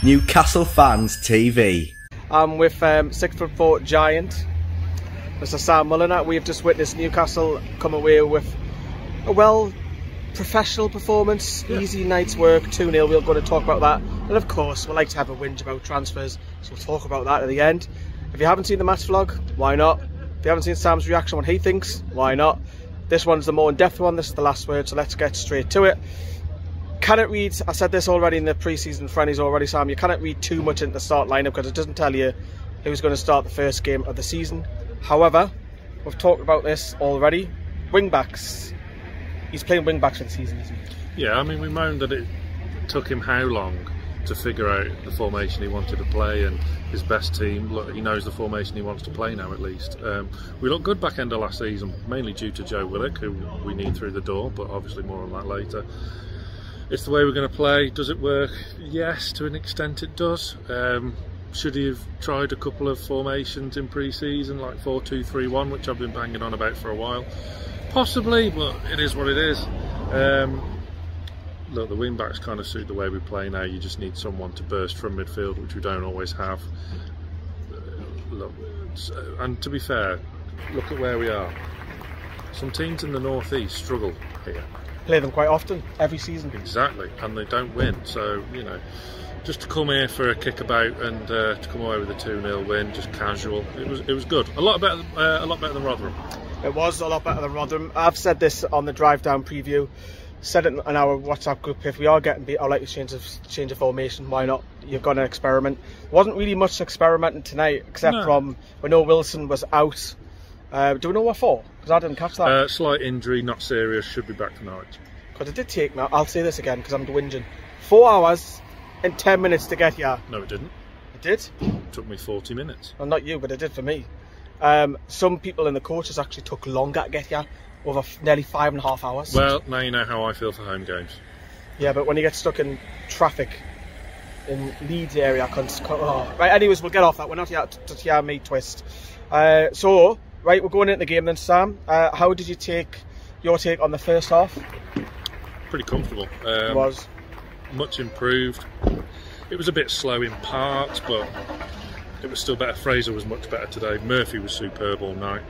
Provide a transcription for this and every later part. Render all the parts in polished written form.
Newcastle Fans TV. I'm with 6'4" giant, Mr. Sam Mulliner. We've just witnessed Newcastle come away with a professional performance, easy night's work, 2-0. We're going to talk about that, and of course we like to have a whinge about transfers, so we'll talk about that at the end. If you haven't seen the match vlog, why not? If you haven't seen Sam's reaction, what he thinks, why not? This one's the more in-depth one. This is the last word, so let's get straight to it. Cannot read, I said this already in the pre-season friendlies already, Sam, you cannot read too much into the start lineup because it doesn't tell you who's going to start the first game of the season. However, we've talked about this already. Wing-backs. He's playing wing-backs for the season, isn't he? Yeah, I mean, we moaned that it took him how long to figure out the formation he wanted to play and his best team. Look, he knows the formation he wants to play now, at least. We looked good back end of last season, mainly due to Joe Willock, who we need through the door, but obviously more on that later. It's the way we're going to play. Does it work? Yes, to an extent it does. Should he have tried a couple of formations in pre-season, like 4-2-3-1, which I've been banging on about for a while? Possibly, but it is what it is. Look, the wing-backs kind of suit the way we play now. You just need someone to burst from midfield, which we don't always have. Look, and to be fair, look at where we are. Some teams in the North East struggle here. Play them quite often, every season. Exactly, and they don't win. So, you know, just to come here for a kickabout and to come away with a 2-0 win, just casual, it was good. A lot better than Rotherham. It was a lot better than Rotherham. I've said this on the drive down preview. Said it in our WhatsApp group. If we are getting beat, I'd like to change the formation. Why not? You've got an experiment. Wasn't really much experimenting tonight, except from we know Wilson was out. Do we know what for? Because I didn't catch that. Slight injury, not serious. Should be back tonight. Because it did take me, I'll say this again because I'm whinging, 4 hours and 10 minutes to get here. No, it didn't. It did? It took me 40 minutes. Well, not you, but it did for me. Some people in the coaches actually took longer to get here, over nearly 5.5 hours. Well, now you know how I feel for home games. Yeah, but when you get stuck in traffic in Leeds area, right, anyways, we'll get off that. We're not here to hear me twist. So, right, we're going into the game then, Sam. How did you take your take on the first half? Pretty comfortable. It was. Much improved. It was a bit slow in parts, but it was still better. Fraser was much better today. Murphy was superb all night.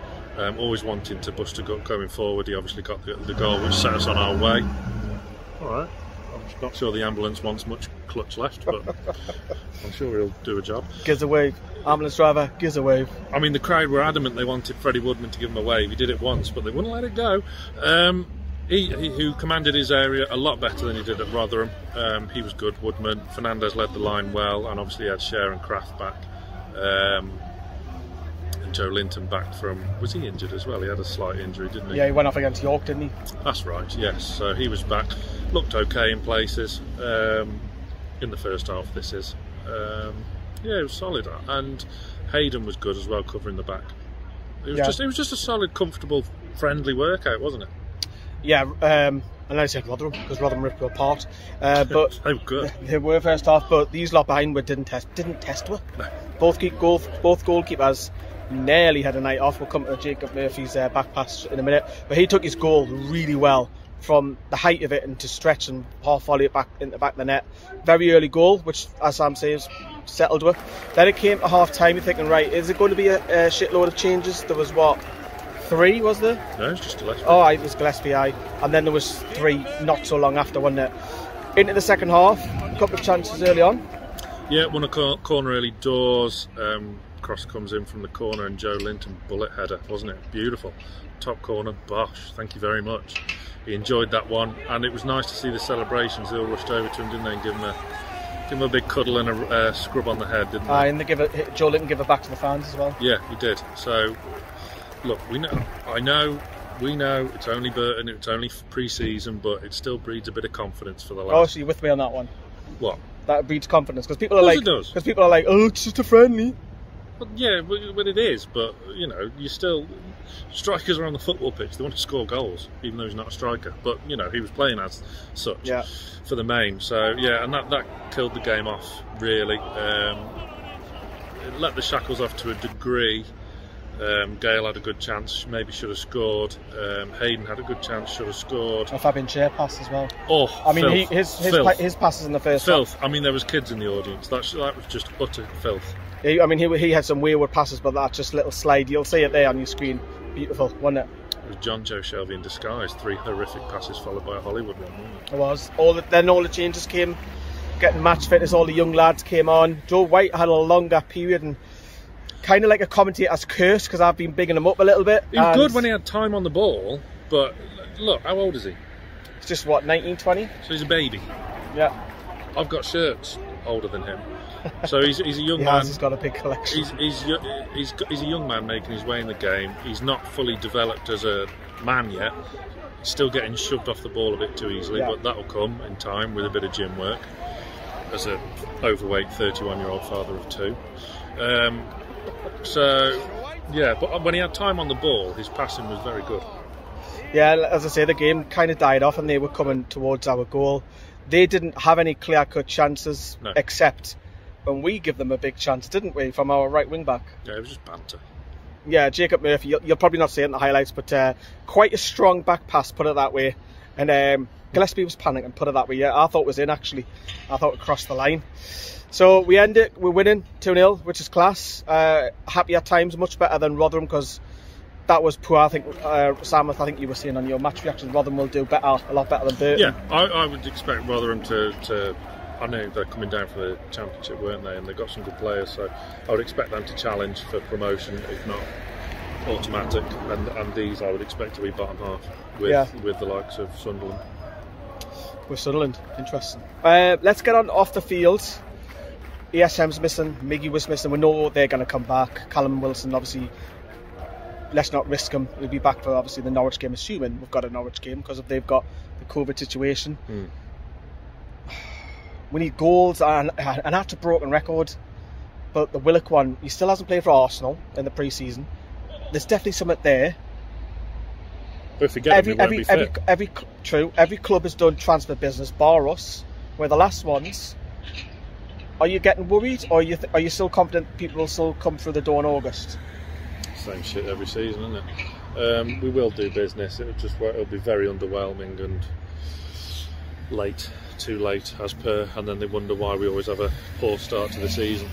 Always wanting to bust a gut going forward. He obviously got the goal which set us on our way. Alright. I'm not sure the ambulance wants much clutch left, but I'm sure he'll do a job. Gives a wave. Ambulance driver, gives a wave. I mean, the crowd were adamant they wanted Freddie Woodman to give him a wave. He did it once, but they wouldn't let it go. He who commanded his area a lot better than he did at Rotherham. He was good, Woodman. Fernandez led the line well, and obviously he had Cher and Kraft back. And Joelinton back from... Was he injured as well? He had a slight injury, didn't he? Yeah, he went off against York, didn't he? That's right, yes. So he was back. Looked okay in places. In the first half, this is. Yeah, it was solid. And Hayden was good as well, covering the back. It was just a solid, comfortable, friendly workout, wasn't it? Yeah, and I said Rotherham because Rotherham ripped them apart. But they were good. They were first half, but these lot behind were didn't test well. No. Both goalkeepers nearly had a night off. We'll come to Jacob Murphy's back pass in a minute, but he took his goal really well from the height of it and to stretch and half volley it back in the back of the net. Very early goal, which, as Sam says, settled with. Then it came to half time. You're thinking, right, is it going to be a shitload of changes? There was what? 3, was there? No, it was just Gillespie. Oh, it was Gillespie, aye. And then there was 3 not so long after, wasn't it? Into the second half, a couple of chances early on. Yeah, one corner early doors. Cross comes in from the corner and Joelinton bullet header, wasn't it? Beautiful. Top corner, bosh. Thank you very much. He enjoyed that one, and it was nice to see the celebrations. They all rushed over to him, didn't they, and give him a big cuddle and a scrub on the head, didn't they? Aye, and Joelinton give it back to the fans as well. Yeah, he did. So, look, we know it's only Burton, it's only pre-season, but it still breeds a bit of confidence for the lads. Oh, so you're with me on that one? What? That breeds confidence because people are like, oh, it's just a friendly. Well, yeah, well, it is, but you know, you still strikers are on the football pitch. They want to score goals, even though he's not a striker. But you know, he was playing as such for the main. So yeah, and that killed the game off really. It let the shackles off to a degree. Gale had a good chance, maybe should have scored. Hayden had a good chance, should have scored. A Fabian Chair pass as well. Oh, I mean, filth. his passes in the first filth. I mean, there was kids in the audience. That was just utter filth. I mean, he had some wayward passes, but that just little slide. You'll see it there on your screen. Beautiful, wasn't it? It was John Joe Shelby in disguise. 3 horrific passes followed by a Hollywood one. It was. Then all the changes came, getting match fitness. All the young lads came on. Joe White had a longer period and kind of like a commentator's curse because I've been bigging him up a little bit. He was good when he had time on the ball, but look, how old is he? He's just what, 19, 20? So he's a baby. Yeah. I've got shirts older than him. So he's a young man. He's got a big collection. He's a young man making his way in the game. He's not fully developed as a man yet. He's still getting shoved off the ball a bit too easily, but that'll come in time with a bit of gym work. As an overweight 31-year-old father of 2. So yeah, but when he had time on the ball, his passing was very good. Yeah, as I say, the game kind of died off and they were coming towards our goal. They didn't have any clear-cut chances, except when we give them a big chance, didn't we, from our right wing-back? Yeah, it was just banter. Yeah, Jacob Murphy, you'll probably not see it in the highlights, but quite a strong back pass, put it that way. And Gillespie was panicking, put it that way. Yeah, I thought it was in, actually. I thought it crossed the line. So we're winning 2-0, which is class. Happy at times, much better than Rotherham, because that was poor. I think, Sam, I think you were saying on your match reaction, Rotherham will do better, a lot better than Burton. Yeah, I would expect Rotherham to I know they're coming down for the Championship, weren't they? And they've got some good players, so I would expect them to challenge for promotion, if not automatic. And these I would expect to be bottom half with the likes of Sunderland. With Sunderland, interesting. Let's get on off the field. ESM's missing, Miggy was missing. We know they're going to come back. Callum Wilson, obviously, let's not risk him. He'll be back for obviously the Norwich game, assuming we've got a Norwich game, because if they've got the COVID situation. We need goals, and that's a broken record. But the Willock one, he still hasn't played for Arsenal in the pre-season. There's definitely something there. But if we get him, he won't be fit. Every club has done transfer business, bar us. We're the last ones. Are you getting worried, or are you still confident people will still come through the door in August? Same shit every season, isn't it? We will do business. It'll be very underwhelming and late. Too late as per, and then they wonder why we always have a poor start to the season.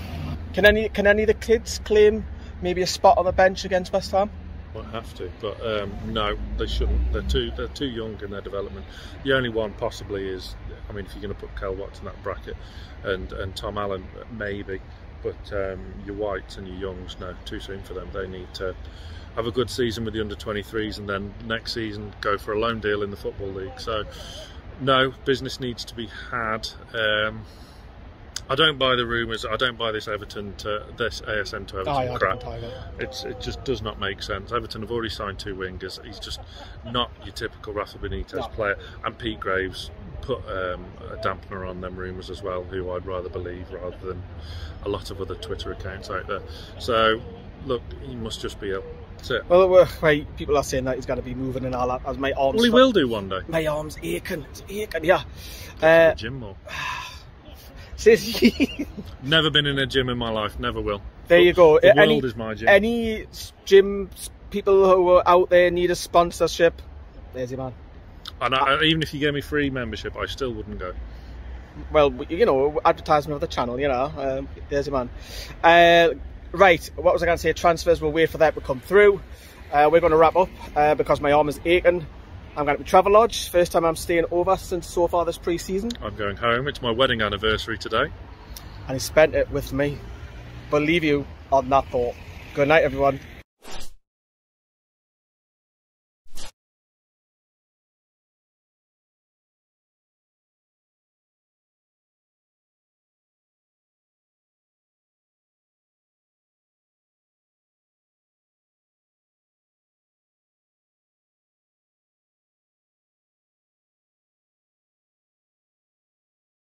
Can any of the kids claim maybe a spot on the bench against West Ham? Won't have to, but no, they shouldn't. They're too young in their development. The only one possibly is, I mean, if you're going to put Kel Watts in that bracket, and Tom Allen maybe, but your Whites and your Youngs, no, too soon for them. They need to have a good season with the under-23s, and then next season go for a loan deal in the Football League. So. No, business needs to be had. I don't buy the rumours. I don't buy this ASM to Everton crap. It just does not make sense. Everton have already signed 2 wingers. He's just not your typical Rafa Benitez player. And Pete Graves put a dampener on them rumours as well, who I'd rather believe rather than a lot of other Twitter accounts out there. So, look, he must just be ill. That's it. Well, right, people are saying that he's going to be moving and all that. As my arms. Well, he will do one day. My arm's aching. It's aching. Yeah. Go to the gym more. Seriously. Never been in a gym in my life. Never will. There you go. The world is my gym. Any gym people who are out there need a sponsorship? There's your man. And even if you gave me free membership, I still wouldn't go. Well, you know, advertisement of the channel. You know, there's your man. Right, what was I going to say? Transfers, we'll wait for that to come through. We're going to wrap up because my arm is aching. I'm going to be Travelodge. First time I'm staying over since so far this pre-season. I'm going home. It's my wedding anniversary today. And he spent it with me. Believe you on that thought. Good night, everyone.